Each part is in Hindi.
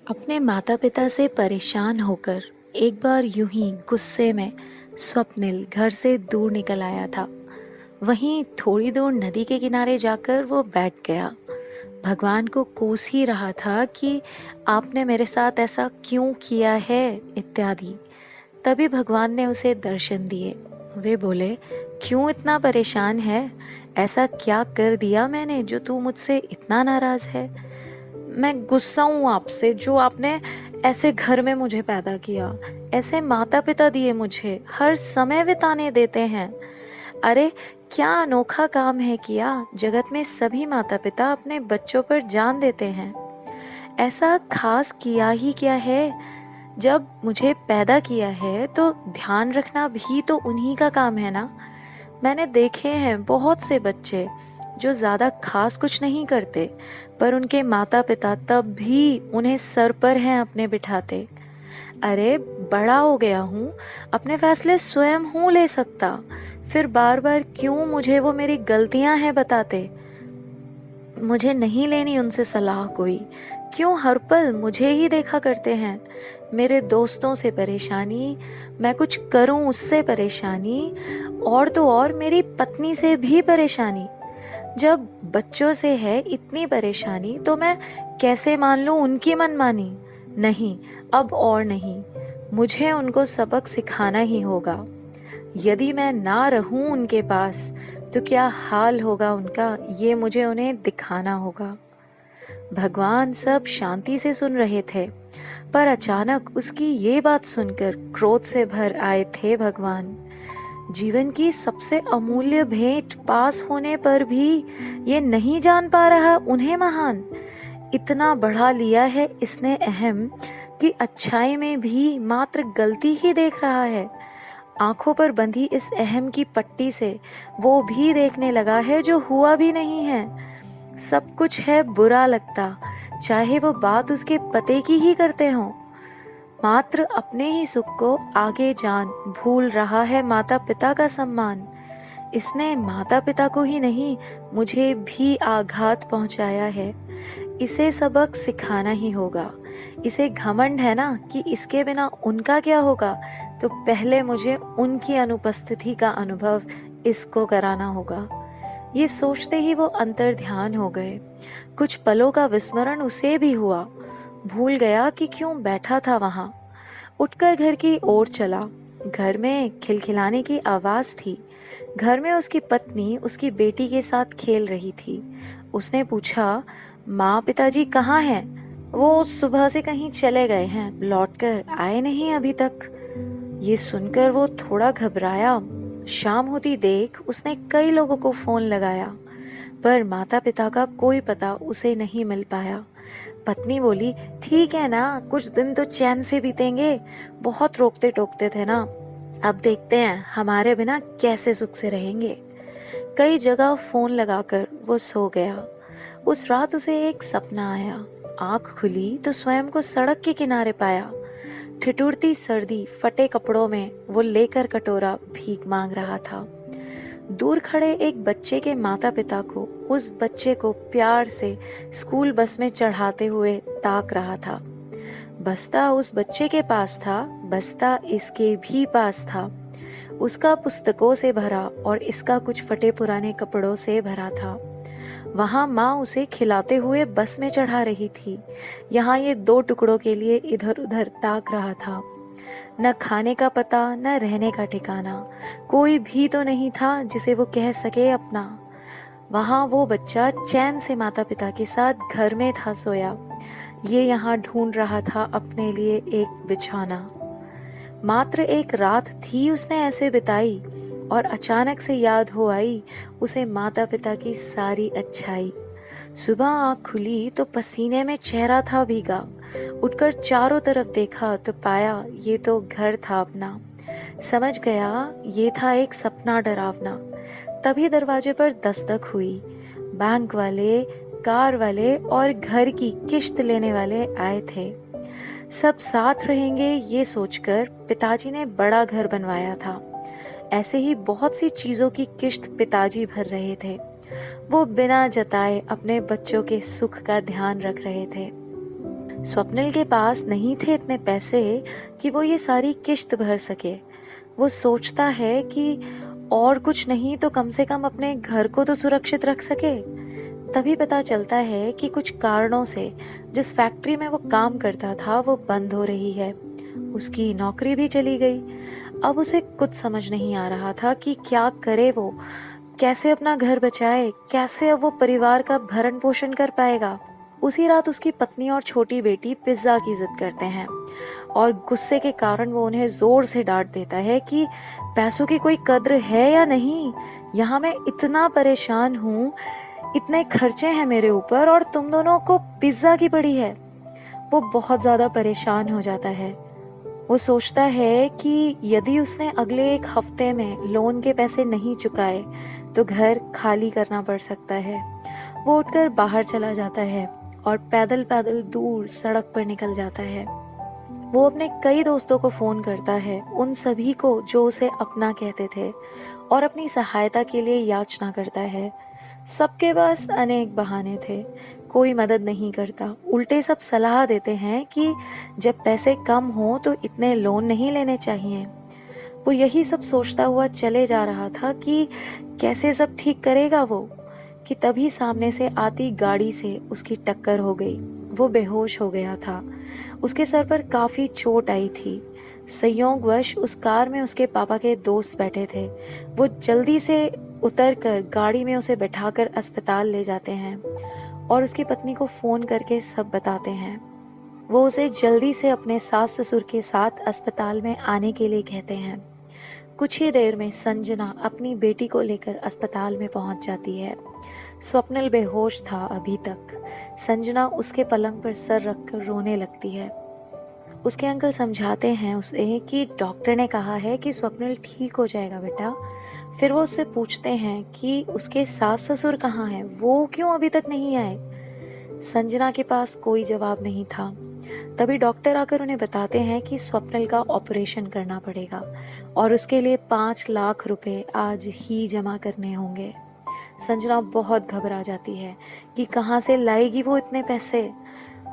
अपने माता पिता से परेशान होकर एक बार यूं ही गुस्से में स्वप्निल घर से दूर निकल आया था। वहीं थोड़ी दूर नदी के किनारे जाकर वो बैठ गया। भगवान को कोस ही रहा था कि आपने मेरे साथ ऐसा क्यों किया है इत्यादि। तभी भगवान ने उसे दर्शन दिए। वे बोले, क्यों इतना परेशान है? ऐसा क्या कर दिया मैंने जो तू मुझसे इतना नाराज है? मैं गुस्सा हूँ आपसे, जो आपने ऐसे घर में मुझे पैदा किया, ऐसे माता पिता दिए मुझे, हर समय बिताने देते हैं। अरे, क्या अनोखा काम है किया। जगत में सभी माता पिता अपने बच्चों पर जान देते हैं। ऐसा खास किया ही क्या है? जब मुझे पैदा किया है तो ध्यान रखना भी तो उन्हीं का काम है ना। मैंने देखे हैं बहुत से बच्चे जो ज़्यादा खास कुछ नहीं करते, पर उनके माता पिता तब भी उन्हें सर पर हैं अपने बिठाते। अरे, बड़ा हो गया हूँ, अपने फैसले स्वयं हूँ ले सकता। फिर बार बार क्यों मुझे वो मेरी गलतियां हैं बताते? मुझे नहीं लेनी उनसे सलाह कोई। क्यों हर पल मुझे ही देखा करते हैं? मेरे दोस्तों से परेशानी, मैं कुछ करूं उससे परेशानी, और तो और मेरी पत्नी से भी परेशानी। जब बच्चों से है इतनी परेशानी तो मैं कैसे मान लूं उनकी मनमानी? नहीं, अब और नहीं। मुझे उनको सबक सिखाना ही होगा। यदि मैं ना रहूं उनके पास तो क्या हाल होगा उनका, ये मुझे उन्हें दिखाना होगा। भगवान सब शांति से सुन रहे थे, पर अचानक उसकी ये बात सुनकर क्रोध से भर आए थे भगवान। जीवन की सबसे अमूल्य भेंट पास होने पर भी ये नहीं जान पा रहा उन्हें महान। इतना बढ़ा लिया है इसने अहम कि अच्छाई में भी मात्र गलती ही देख रहा है। आंखों पर बंधी इस अहम की पट्टी से वो भी देखने लगा है जो हुआ भी नहीं है। सब कुछ है बुरा लगता, चाहे वो बात उसके पते की ही करते हों। मात्र अपने ही सुख को आगे जान भूल रहा है माता पिता का सम्मान। इसने माता पिता को ही नहीं, मुझे भी आघात पहुंचाया है। इसे सबक सिखाना ही होगा। इसे घमंड है ना कि इसके बिना उनका क्या होगा, तो पहले मुझे उनकी अनुपस्थिति का अनुभव इसको कराना होगा। ये सोचते ही वो अंतर ध्यान हो गए। कुछ पलों का विस्मरण उसे भी हुआ। भूल गया कि क्यों बैठा था वहां। उठकर घर की ओर चला। घर में खिलखिलाने की आवाज थी। घर में उसकी पत्नी उसकी बेटी के साथ खेल रही थी। उसने पूछा, माँ पिताजी कहाँ हैं? वो सुबह से कहीं चले गए हैं, लौटकर आए नहीं अभी तक। ये सुनकर वो थोड़ा घबराया। शाम होती देख उसने कई लोगों को फोन लगाया, पर माता पिता का कोई पता उसे नहीं मिल पाया। पत्नी बोली, ठीक है ना, कुछ दिन तो चैन से बीतेंगे। बहुत रोकते टोकते थे ना, अब देखते हैं हमारे बिना कैसे सुख से रहेंगे। कई जगह फोन लगाकर वो सो गया। उस रात उसे एक सपना आया। आंख खुली तो स्वयं को सड़क के किनारे पाया। ठिठुरती सर्दी, फटे कपड़ों में वो लेकर कटोरा भीख मांग रहा था। दूर खड़े एक बच्चे के माता पिता को उस बच्चे को प्यार से स्कूल बस में चढ़ाते हुए ताक रहा था। बस्ता उस बच्चे के पास था, बस्ता इसके भी पास था। उसका पुस्तकों से भरा और इसका कुछ फटे पुराने कपड़ों से भरा था। वहां माँ उसे खिलाते हुए बस में चढ़ा रही थी। यहाँ ये दो टुकड़ों के लिए इधर उधर ताक रहा था। न खाने का पता, न रहने का ठिकाना। कोई भी तो नहीं था जिसे वो कह सके अपना। वहां वो बच्चा चैन से माता पिता के साथ घर में था सोया। ये यहाँ ढूंढ रहा था अपने लिए एक बिछौना। मात्र एक रात थी उसने ऐसे बिताई, और अचानक से याद हो आई उसे माता पिता की सारी अच्छाई। सुबह आँख खुली तो पसीने में चेहरा था भीगा। उठकर चारों तरफ देखा तो पाया ये तो घर था अपना। समझ गया ये था एक सपना डरावना। तभी दरवाजे पर दस्तक हुई। बैंक वाले, कार वाले और घर की किश्त लेने वाले आए थे। सब साथ रहेंगे ये सोचकर पिताजी ने बड़ा घर बनवाया था। ऐसे ही बहुत सी चीजों की किश्त पिताजी भर रहे थे। वो बिना जताए अपने बच्चों के सुख का ध्यान रख रहे थे। स्वप्निल के पास नहीं थे इतने पैसे कि वो ये सारी किश्त भर सके। वो सोचता है कि और कुछ नहीं तो कम से कम अपने घर को तो सुरक्षित रख सके। तभी पता चलता है कि कुछ कारणों से जिस फैक्ट्री में वो काम करता था वो बंद हो रही है। उसकी नौकरी भी चली गई। अब उसे कुछ समझ नहीं आ रहा था कि क्या करे वो, कैसे अपना घर बचाए, कैसे अब वो परिवार का भरण पोषण कर पाएगा। उसी रात उसकी पत्नी और छोटी बेटी पिज्जा की जिद करते हैं और गुस्से के कारण वो उन्हें जोर से डांट देता है कि पैसों की कोई कद्र है या नहीं। यहाँ मैं इतना परेशान हूँ, इतने खर्चे हैं मेरे ऊपर और तुम दोनों को पिज्जा की पड़ी है। वो बहुत ज्यादा परेशान हो जाता है। वो सोचता है कि यदि उसने अगले एक हफ्ते में लोन के पैसे नहीं चुकाए तो घर खाली करना पड़ सकता है। वो उठकर बाहर चला जाता है और पैदल पैदल दूर सड़क पर निकल जाता है। वो अपने कई दोस्तों को फोन करता है, उन सभी को जो उसे अपना कहते थे, और अपनी सहायता के लिए याचना करता है। सबके पास अनेक बहाने थे, कोई मदद नहीं करता, उल्टे सब सलाह देते हैं कि जब पैसे कम हो तो इतने लोन नहीं लेने चाहिए। वो यही सब सोचता हुआ चले जा रहा था कि कैसे सब ठीक करेगा वो, कि तभी सामने से आती गाड़ी से उसकी टक्कर हो गई। वो बेहोश हो गया था। उसके सर पर काफी चोट आई थी। संयोगवश उस कार में उसके पापा के दोस्त बैठे थे। वो जल्दी से उतरकर गाड़ी में उसे बैठाकर अस्पताल ले जाते हैं और उसकी पत्नी को फोन करके सब बताते हैं। वो उसे जल्दी से अपने सास ससुर के साथ अस्पताल में आने के लिए कहते हैं। कुछ ही देर में संजना अपनी बेटी को लेकर अस्पताल में पहुंच जाती है। स्वप्निल बेहोश था अभी तक। संजना उसके पलंग पर सर रखकर रोने लगती है। उसके अंकल समझाते हैं उसे कि डॉक्टर ने कहा है कि स्वप्निल ठीक हो जाएगा बेटा। फिर वो उससे पूछते हैं कि उसके सास ससुर कहाँ हैं, वो क्यों अभी तक नहीं आए। संजना के पास कोई जवाब नहीं था। तभी डॉक्टर आकर उन्हें बताते हैं कि स्वप्निल का ऑपरेशन करना पड़ेगा और उसके लिए 5 लाख रुपए आज ही जमा करने होंगे। संजना बहुत घबरा जाती है कि कहाँ से लाएगी वो इतने पैसे।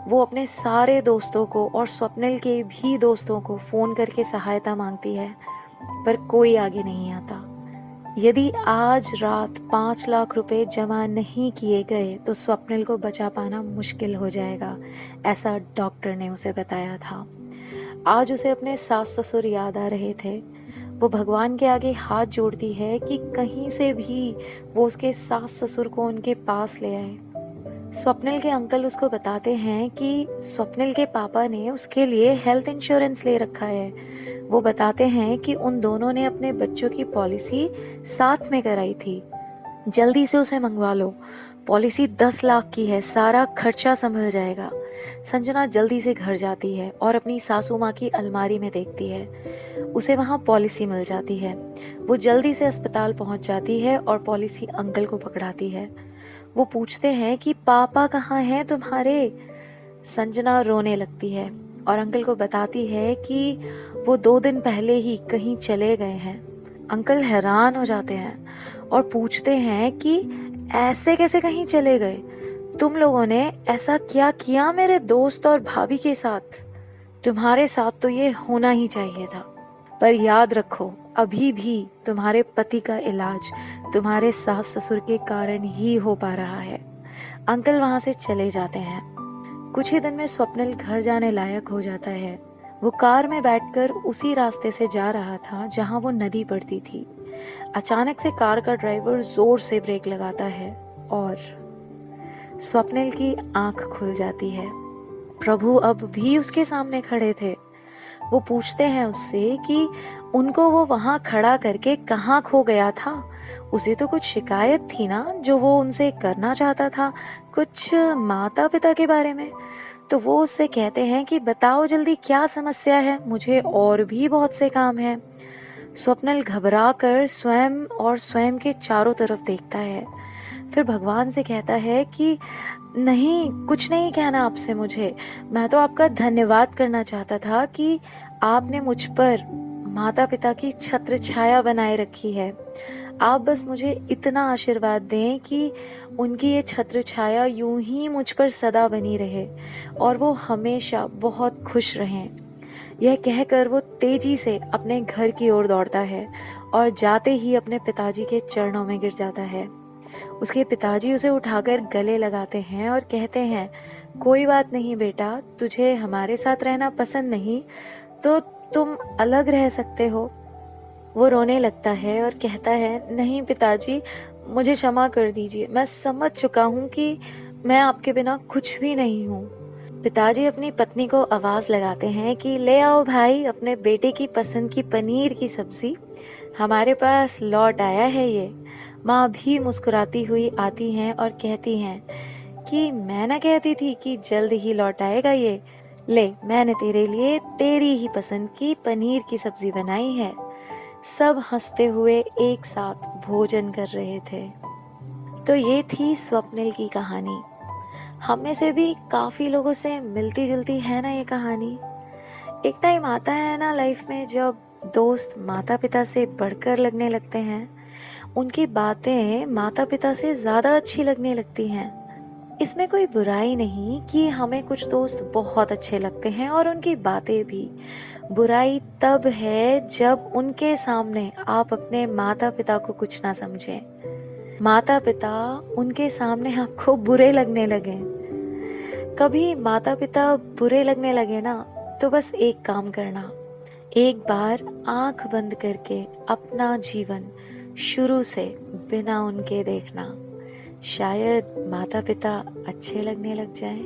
वो अपने सारे दोस्तों को और स्वप्निल के भी दोस्तों को फोन करके सहायता मांगती है, पर कोई आगे नहीं आता। यदि आज रात 5 लाख रुपए जमा नहीं किए गए तो स्वप्निल को बचा पाना मुश्किल हो जाएगा, ऐसा डॉक्टर ने उसे बताया था। आज उसे अपने सास ससुर याद आ रहे थे। वो भगवान के आगे हाथ जोड़ती है कि कहीं से भी वो उसके सास ससुर को उनके पास ले आए। स्वप्निल के अंकल उसको बताते हैं कि स्वप्निल के पापा ने उसके लिए हेल्थ इंश्योरेंस ले रखा है। वो बताते हैं कि उन दोनों ने अपने बच्चों की पॉलिसी साथ में कराई थी। जल्दी से उसे मंगवा लो, पॉलिसी 10 लाख की है, सारा खर्चा संभल जाएगा। संजना जल्दी से घर जाती है और अपनी सासू माँ की अलमारी में देखती है। उसे वहाँ पॉलिसी मिल जाती है। वो जल्दी से अस्पताल पहुँच जाती है और पॉलिसी अंकल को पकड़ाती है। वो पूछते हैं कि पापा कहाँ हैं तुम्हारे। संजना रोने लगती है और अंकल को बताती है कि वो 2 दिन पहले ही कहीं चले गए हैं। अंकल हैरान हो जाते हैं और पूछते हैं कि ऐसे कैसे कहीं चले गए, तुम लोगों ने ऐसा क्या किया मेरे दोस्त और भाभी के साथ, तुम्हारे साथ तो ये होना ही चाहिए था। पर याद रखो, अभी भी तुम्हारे पति का इलाज तुम्हारे सास ससुर के कारण ही हो पा रहा है। अंकल वहां से चले जाते हैं। कुछ ही दिन में स्वप्निल घर जाने लायक हो जाता है। वो कार में बैठकर उसी रास्ते से जा रहा था जहां वो नदी पड़ती थी। अचानक से कार का ड्राइवर जोर से ब्रेक लगाता है और स्वप्निल की आंख खुल जाती है। प्रभु अब भी उसके सामने खड़े थे। वो पूछते हैं उससे कि उनको वो वहां खड़ा करके कहाँ खो गया था। उसे तो कुछ शिकायत थी ना जो वो उनसे करना चाहता था, कुछ माता पिता के बारे में। तो वो उससे कहते हैं कि बताओ जल्दी क्या समस्या है, मुझे और भी बहुत से काम हैं। स्वप्निल घबरा कर स्वयं और स्वयं के चारों तरफ देखता है। फिर भगवान से कहता है कि नहीं, कुछ नहीं कहना आपसे मुझे। मैं तो आपका धन्यवाद करना चाहता था कि आपने मुझ पर माता पिता की छत्र छाया बनाए रखी है। आप बस मुझे इतना आशीर्वाद दें कि उनकी ये छत्र छाया यूं ही मुझ पर सदा बनी रहे और वो हमेशा बहुत खुश रहें। यह कहकर वो तेजी से अपने घर की ओर दौड़ता है और जाते ही अपने पिताजी के चरणों में गिर जाता है। उसके पिताजी उसे उठाकर गले लगाते हैं और कहते हैं, कोई बात नहीं बेटा, तुझे हमारे साथ रहना पसंद नहीं तो तुम अलग रह सकते हो। वो रोने लगता है और कहता है, नहीं पिताजी, मुझे क्षमा कर दीजिए, मैं समझ चुका हूँ कि मैं आपके बिना कुछ भी नहीं हूँ। पिताजी अपनी पत्नी को आवाज लगाते हैं कि ले आओ भाई अपने बेटे की पसंद की पनीर की सब्जी, हमारे पास लौट आया है ये। माँ भी मुस्कुराती हुई आती हैं और कहती हैं कि मैं ना कहती थी कि जल्द ही लौट आएगा ये। ले, मैंने तेरे लिए तेरी ही पसंद की पनीर की सब्जी बनाई है। सब हंसते हुए एक साथ भोजन कर रहे थे। तो ये थी स्वप्निल की कहानी। हम में से भी काफी लोगों से मिलती जुलती है ना ये कहानी। एक टाइम आता है ना लाइफ में जब दोस्त माता पिता से बढ़कर लगने लगते हैं, उनकी बातें माता पिता से ज्यादा अच्छी लगने लगती हैं। इसमें कोई बुराई नहीं कि हमें कुछ दोस्त बहुत अच्छे लगते हैं और उनकी बातें भी। बुराई तब है जब उनके सामने आप अपने माता पिता को कुछ ना समझें, माता पिता उनके सामने आपको बुरे लगने लगे। कभी माता पिता बुरे लगने लगे ना, तो बस एक काम करना, एक बार आंख बंद करके अपना जीवन शुरू से बिना उनके देखना। शायद माता पिता अच्छे लगने लग जाएं।